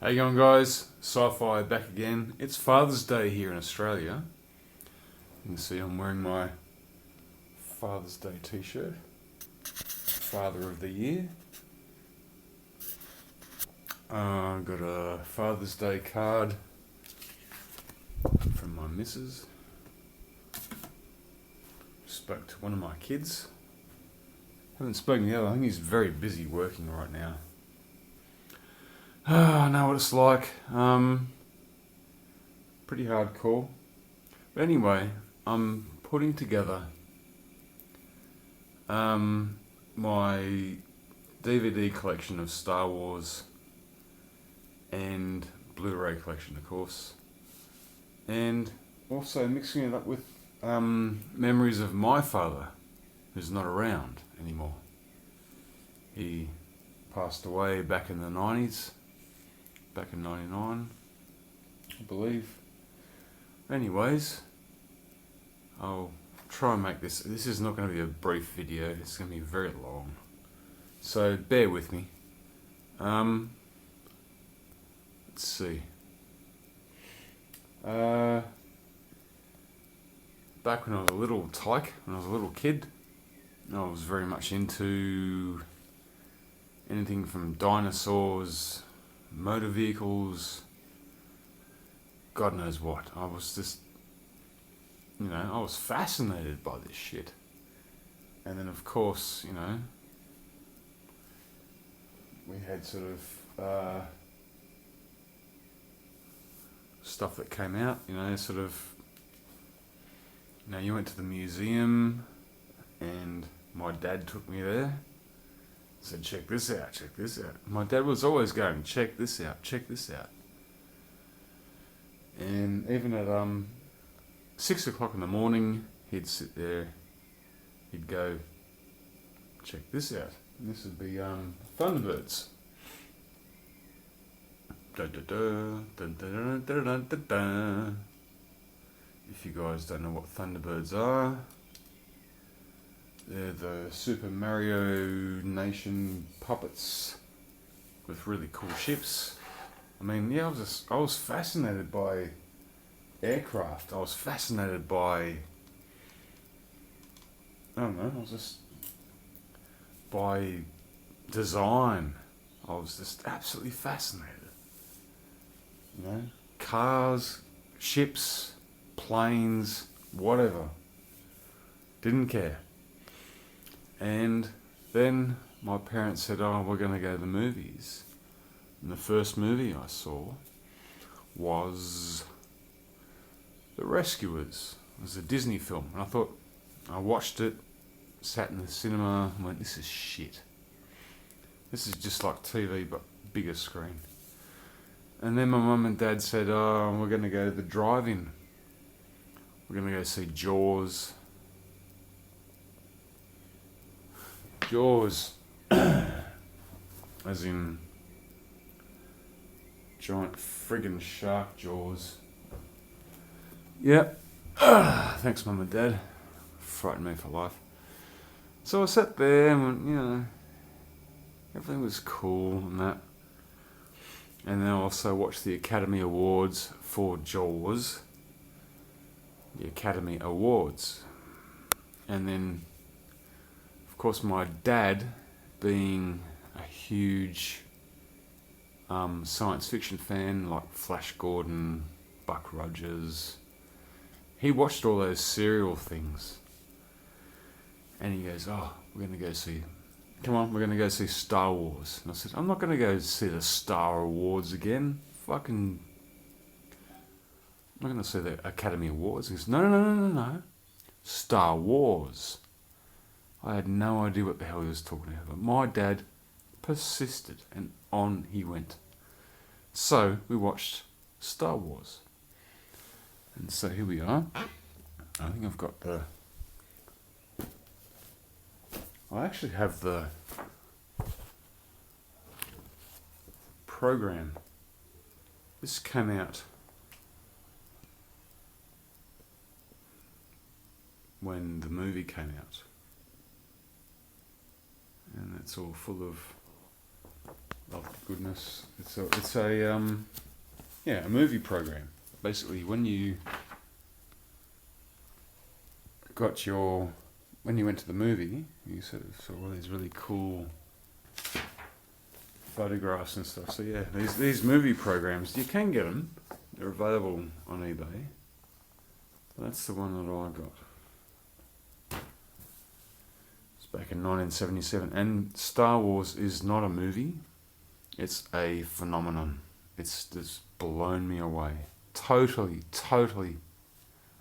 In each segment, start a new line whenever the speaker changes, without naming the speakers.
How you going, guys? Sci-Fi back again. It's Father's Day here in Australia. You can see I'm wearing my Father's Day t-shirt. Father of the Year. I've got a Father's Day card from my missus. Spoke to one of my kids. Haven't spoken to the other. I think he's very busy working right now. I know what it's like. Pretty hardcore. But anyway, I'm putting together my DVD collection of Star Wars and Bluray collection, of course, and also mixing it up with memories of my father, who's not around anymore. He passed away back in the 90s. Back in 99, I believe. Anyways, I'll try and make this. This is not going to be a brief video. It's going to be very long. So bear with me. Let's see. Back when I was a little tyke, when I was a little kid, I was very much into anything from dinosaurs, motor vehicles, God knows what. I was just, I was fascinated by this shit. And then, of course, we had sort of stuff that came out, you went to the museum, and my dad took me there. Said, check this out, check this out. My dad was always going, check this out, check this out. And even at 6 o'clock in the morning, he'd sit there, he'd go, check this out. And this would be Thunderbirds. Da, da, da, da, da, da, da, da, da. If you guys don't know what Thunderbirds are, they're the Super Mario Nation puppets with really cool ships. I mean, yeah, I was fascinated by aircraft. I was fascinated by, by design. I was just absolutely fascinated. Cars, ships, planes, whatever. Didn't care. And then my parents said, we're going to go to the movies. And the first movie I saw was The Rescuers. It was a Disney film. And I watched it, sat in the cinema, and went, this is shit. This is just like TV, but bigger screen. And then my mum and dad said, we're going to go to the drive-in. We're going to go see Jaws. Jaws, as in giant friggin' shark jaws. Yep. Thanks, Mum and Dad. Frightened me for life. So I sat there and went, everything was cool and that. And then I also watched the Academy Awards for Jaws. The Academy Awards. And then, of course, my dad, being a huge science fiction fan like Flash Gordon, Buck Rogers, he watched all those serial things. And he goes, we're going to go see Star Wars. And I said, I'm not going to go see the Star Awards again. I'm not going to see the Academy Awards. He goes, no. Star Wars. I had no idea what the hell he was talking about, but my dad persisted, and on he went. So we watched Star Wars. And so here we are. I think I've got I actually have the program. This came out when the movie came out. And it's all full of love the goodness. It's a a movie program. Basically, when you when you went to the movie, you sort of saw all these really cool photographs and stuff. So yeah, these movie programs, you can get them. They're available on eBay. That's the one that I got. It's back in 1977, and Star Wars is not a movie. It's a phenomenon. It's just blown me away. Totally.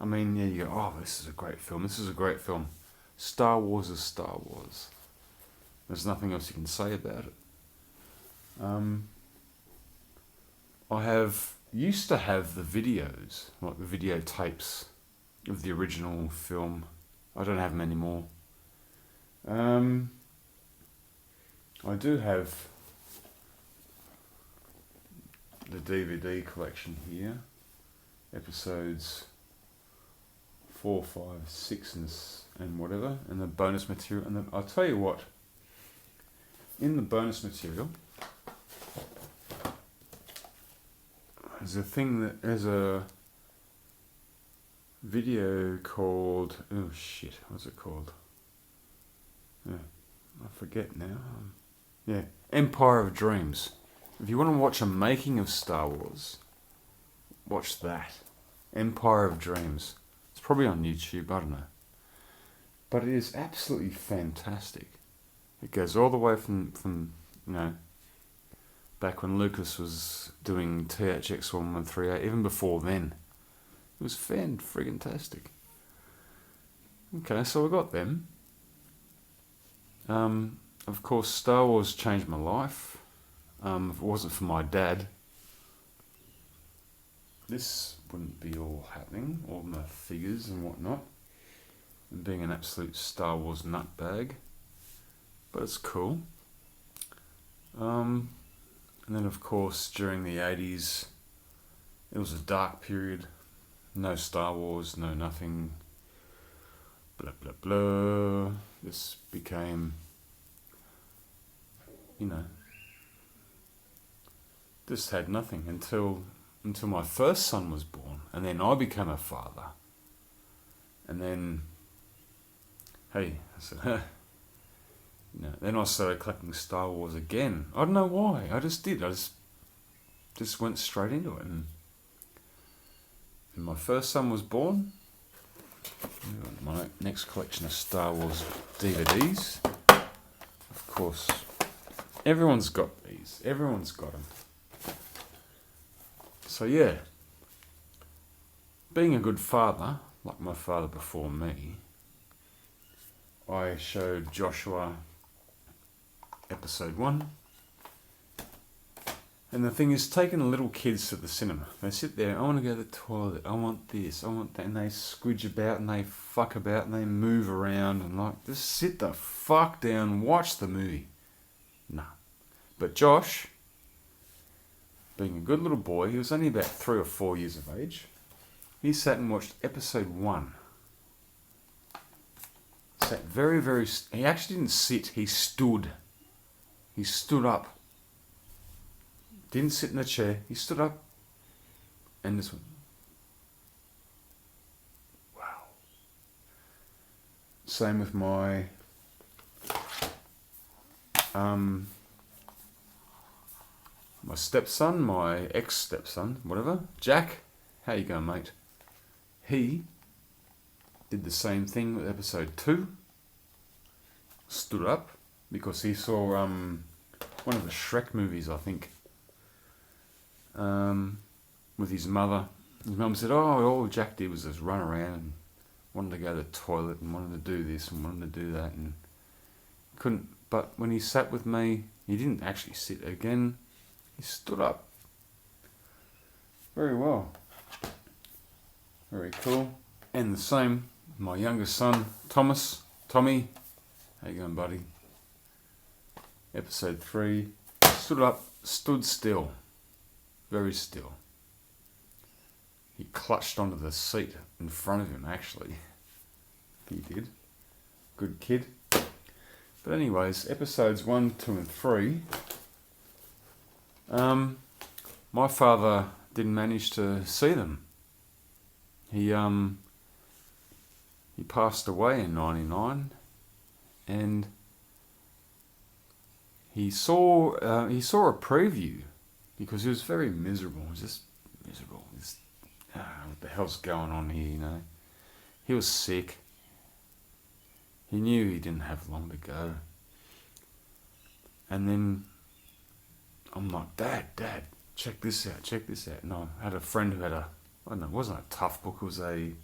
I mean, yeah, you go, oh, this is a great film. This is a great film. Star Wars is Star Wars. There's nothing else you can say about it. I used to have the videos, like the videotapes of the original film. I don't have them anymore. I do have the DVD collection here, episodes 4, 5, 6 and whatever, and the bonus material. And I'll tell you what, in the bonus material, there's a video called, oh shit, what's it called? Yeah, I forget now. Empire of Dreams. If you want to watch a making of Star Wars, watch that. Empire of Dreams. It's probably on YouTube, I don't know. But it is absolutely fantastic. It goes all the way from back when Lucas was doing THX 1138, even before then. It was friggin-tastic. Okay, so I got them. Of course, Star Wars changed my life. If it wasn't for my dad, this wouldn't be all happening, all my figures and whatnot, and being an absolute Star Wars nutbag. But it's cool. And then, of course, during the 80s, it was a dark period. No Star Wars, no nothing. Blah, blah, blah. This became, just had nothing until my first son was born. And then I became a father. And then, hey, I said, then I started collecting Star Wars again. I don't know why. I just did. I just went straight into it. And my first son was born. My next collection of Star Wars DVDs. Of course, everyone's got these. Everyone's got them. So yeah, being a good father, like my father before me, I showed Joshua episode 1. And the thing is, taking little kids to the cinema, they sit there, I want to go to the toilet, I want this, I want that, and they squidge about and they fuck about and they move around and just sit the fuck down and watch the movie. Nah. But Josh, being a good little boy, he was only about 3 or 4 years of age, he sat and watched episode 1. Sat very, he actually didn't sit, he stood. He stood up. Didn't sit in a chair. He stood up and just went, wow. Same with my my stepson, my ex-stepson, whatever, Jack. How you going, mate? He did the same thing with episode 2. Stood up because he saw one of the Shrek movies, I think. With his mother. His mum said, all Jack did was just run around and wanted to go to the toilet and wanted to do this and wanted to do that and couldn't. But when he sat with me, he didn't actually sit again. He stood up. Very well. Very cool. And the same, my youngest son, Tommy. How you going, buddy? Episode 3. Stood up, stood still. Very still. He clutched onto the seat in front of him, actually. He did. Good kid. But anyways, episodes 1, 2 and 3 My father didn't manage to see them. He passed away in '99, and he saw a preview because he was very miserable. He was just miserable. What the hell's going on here? You know, he was sick. He knew he didn't have long to go. And then I'm like, Dad, check this out. And I had a friend who had I don't know, it wasn't a tough book, it was the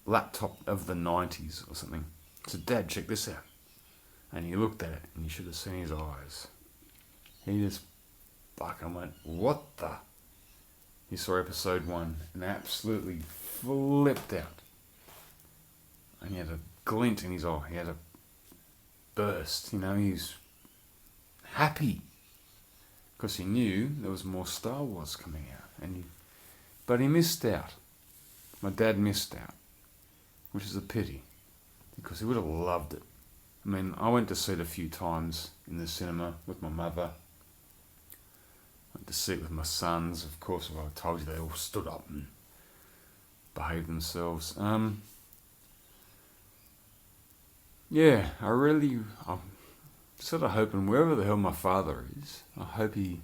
laptop of the 90s or something. I said, Dad, check this out. And he looked at it, and you should have seen his eyes. He just fucking went, what the? He saw episode 1 and absolutely flipped out. And he had a glint in his eye. He had a burst. You know, he's happy because he knew there was more Star Wars coming out. But he missed out. My dad missed out, which is a pity because he would have loved it. I mean, I went to see it a few times in the cinema with my mother. I went to see it with my sons. Of course, I told you they all stood up and behaved themselves. Yeah, I'm sort of hoping wherever the hell my father is, I hope he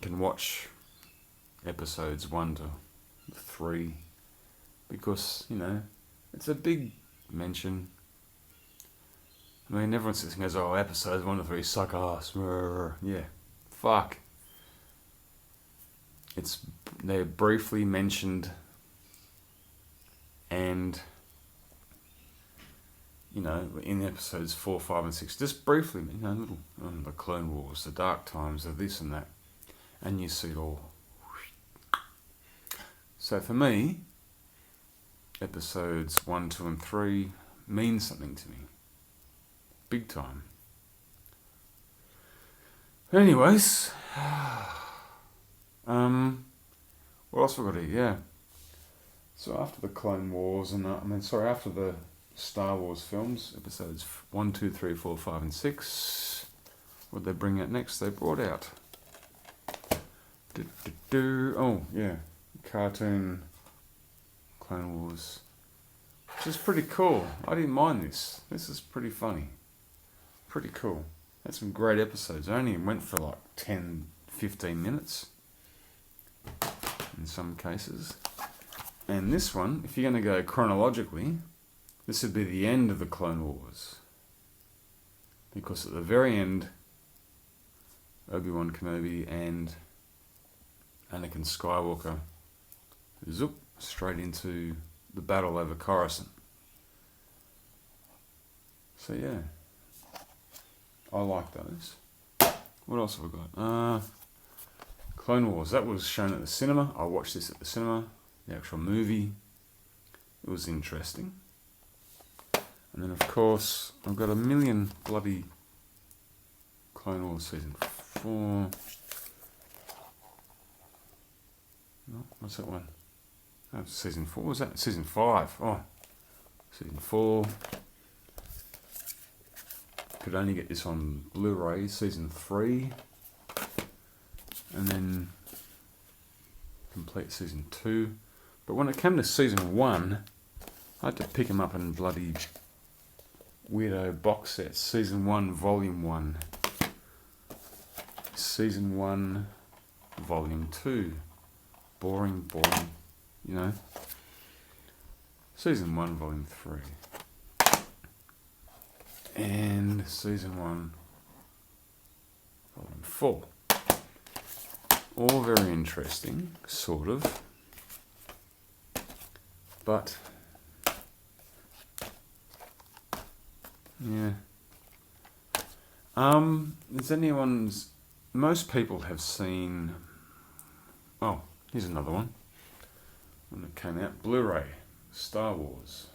can watch episodes 1 to 3 because, you know, it's a big mention. I mean, everyone sits and goes, oh, episodes 1 to 3 suck ass. Yeah, fuck. They're briefly mentioned and, you know, in episodes 4, 5 and 6, just briefly, you know, little the Clone Wars, the dark times of this and that, and you see it all. So for me, episodes 1, 2 and 3 mean something to me. Big time. Anyways, what else have we got here? Yeah. So after the Clone Wars after the Star Wars films, episodes 1, 2, 3, 4, 5 and 6, what did they bring out next? They brought out cartoon Clone Wars, which is pretty cool. I didn't mind this. This is pretty funny. Pretty cool. Had some great episodes. I only went for like 10, 15 minutes in some cases. And this one, if you're going to go chronologically, this would be the end of the Clone Wars. Because at the very end, Obi-Wan Kenobi and Anakin Skywalker zoop straight into the battle over Coruscant. So yeah, I like those. What else have I got? Clone Wars, that was shown at the cinema. I watched this at the cinema, the actual movie. It was interesting. And then of course, I've got a million bloody Clone Wars season 4. No, what's that one? Oh, season 4. What was that? Season 5. Oh, season 4. Could only get this on Bluray. Season 3. And then complete season 2. But when it came to season 1, I had to pick them up in bloody weirdo box sets. Season 1, Volume 1. Season 1, Volume 2. Boring, you know. Season 1, Volume 3. And Season 1, Volume 4. All very interesting, sort of. But, yeah. Most people have seen, oh, here's another one. When it came out, Bluray, Star Wars.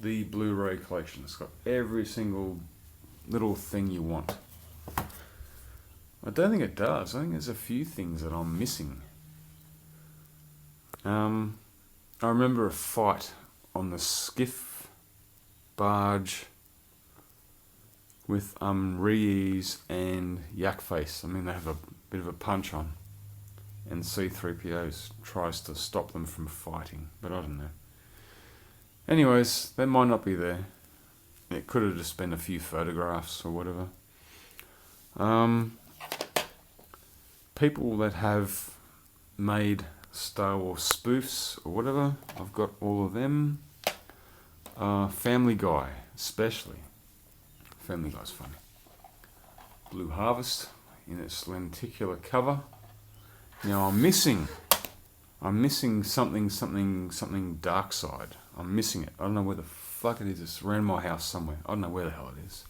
The Blu-ray collection. It's got every single little thing you want. I don't think it does. I think there's a few things that I'm missing. I remember a fight on the skiff barge with Rees and Yakface. I mean, they have a bit of a punch on, and C-3PO tries to stop them from fighting, but I don't know. Anyways, they might not be there. It could have just been a few photographs or whatever. People that have made Star Wars spoofs or whatever, I've got all of them. Family Guy, especially. Family Guy's funny. Blue Harvest in its lenticular cover. Now I'm missing something dark side. I'm missing it. I don't know where the fuck it is. It's around my house somewhere. I don't know where the hell it is.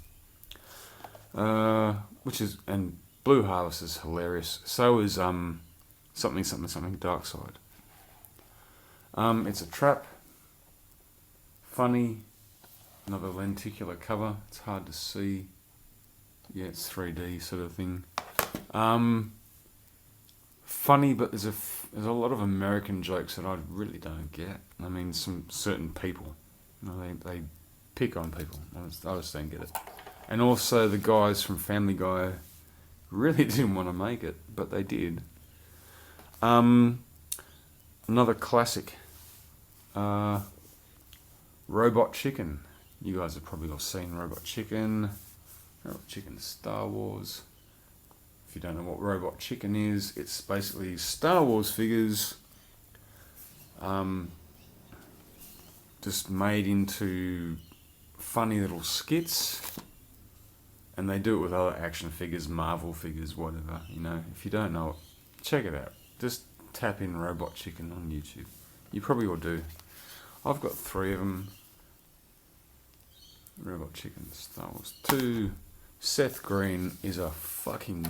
And Blue Harvest is hilarious. So is something dark side. It's a trap. Funny. Another lenticular cover. It's hard to see. Yeah, it's 3D sort of thing. Funny, but there's a lot of American jokes that I really don't get. I mean, some certain people, they pick on people. I just don't get it. And also the guys from Family Guy really didn't want to make it, but they did. Another classic, Robot Chicken. You guys have probably all seen Robot Chicken. Robot Chicken Star Wars. If you don't know what Robot Chicken is, it's basically Star Wars figures just made into funny little skits. And they do it with other action figures, Marvel figures, whatever. If you don't know it, check it out. Just tap in Robot Chicken on YouTube. You probably all do. I've got 3 of them. Robot Chicken Star Wars 2. Seth Green is a fucking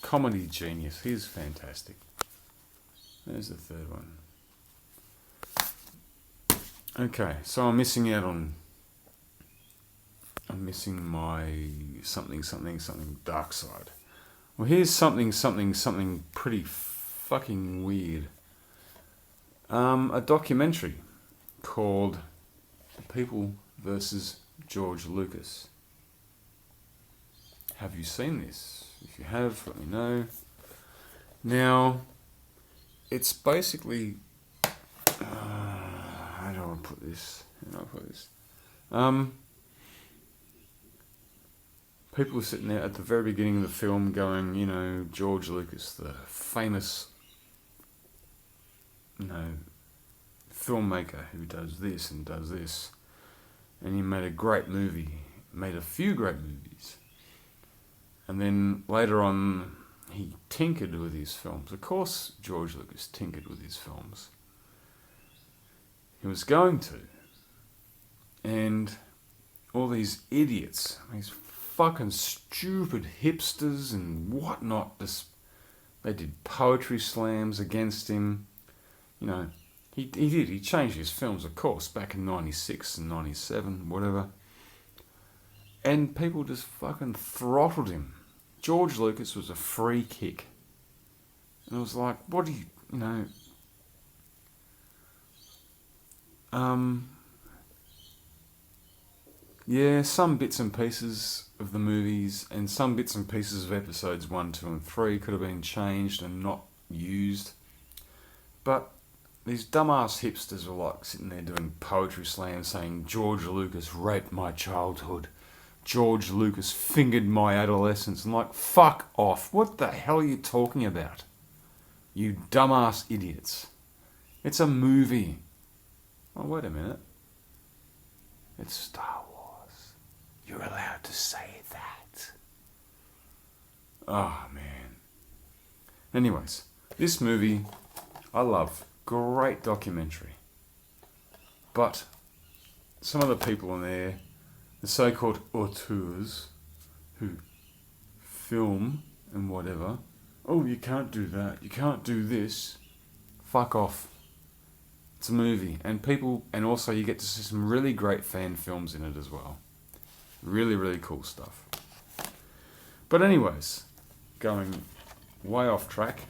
comedy genius. He's fantastic. There's the 3rd one. Okay, so I'm missing my something dark side. Well, here's something pretty fucking weird. A documentary called People versus George Lucas. Have you seen this? If you have, let me know. Now, it's basically... how do I put this? People are sitting there at the very beginning of the film going, George Lucas, the famous, filmmaker who does this and does this. And he made a great movie, made a few great movies. And then later on, he tinkered with his films. Of course, George Lucas tinkered with his films. He was going to. And all these idiots, these fucking stupid hipsters and whatnot, they did poetry slams against him. He did. He changed his films, of course, back in 96 and 97, whatever. And people just fucking throttled him. George Lucas was a free kick. And it was like, what do you, yeah, some bits and pieces of the movies and some bits and pieces of episodes 1, 2 and 3 could have been changed and not used. But these dumbass hipsters were like sitting there doing poetry slams saying George Lucas raped my childhood. George Lucas fingered my adolescence. I'm like, fuck off. What the hell are you talking about? You dumbass idiots. It's a movie. Oh, wait a minute. It's Star Wars. You're allowed to say that. Oh, man. Anyways, this movie, I love. Great documentary. But some of the people in there, the so-called auteurs who film and whatever, oh, you can't do that, you can't do this. Fuck off. It's a movie. And also you get to see some really great fan films in it as well. Really, really cool stuff. But anyways, going way off track,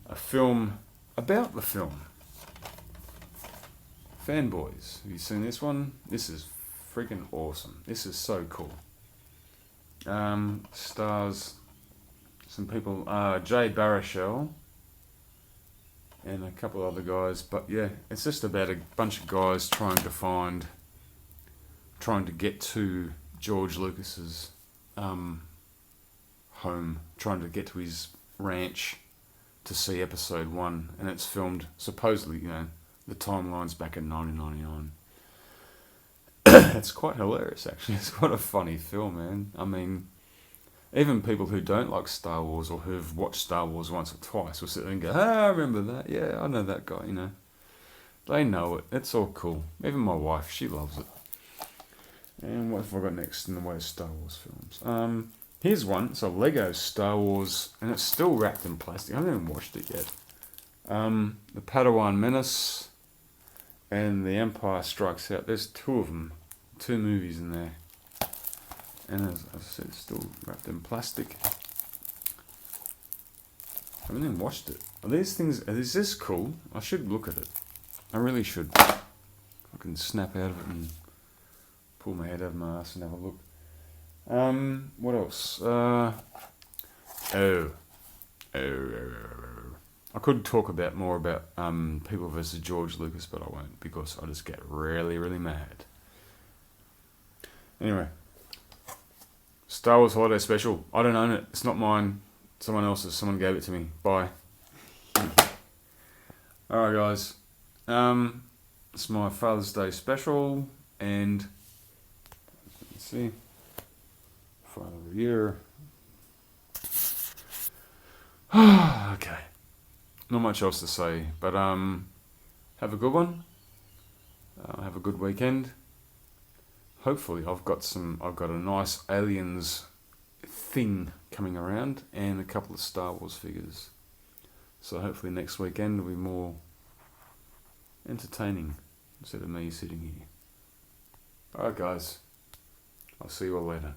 a film about the film. Fanboys, have you seen this one? This is freaking awesome. This is so cool. Stars some people, Jay Baruchel and a couple other guys. But yeah, it's just about a bunch of guys trying to get to George Lucas's home, trying to get to his ranch to see episode 1, and it's filmed supposedly, the timeline's back in 1999. It's quite hilarious, actually. It's quite a funny film, man. I mean, even people who don't like Star Wars or who've watched Star Wars once or twice will sit there and go, I remember that. Yeah, I know that guy, They know it. It's all cool. Even my wife, she loves it. And what have I got next in the way of Star Wars films? Here's one. It's a Lego Star Wars, and it's still wrapped in plastic. I haven't even watched it yet. The Padawan Menace and The Empire Strikes Out. There's 2 of them. 2 movies in there. And as I said, it's still wrapped in plastic. I haven't even watched it. Is this cool? I should look at it. I really should. I can snap out of it and pull my head out of my ass and have a look. What else? I could talk more about People versus George Lucas, but I won't, because I just get really, really mad. Anyway, Star Wars Holiday Special. I don't own it. It's not mine. Someone else's. Someone gave it to me. Bye. Alright, guys. It's my Father's Day special, and let's see. Father of the Year. Okay. Not much else to say, but have a good one. Have a good weekend. Hopefully I've got a nice Aliens thing coming around and a couple of Star Wars figures. So hopefully next weekend will be more entertaining instead of me sitting here. Alright guys, I'll see you all later.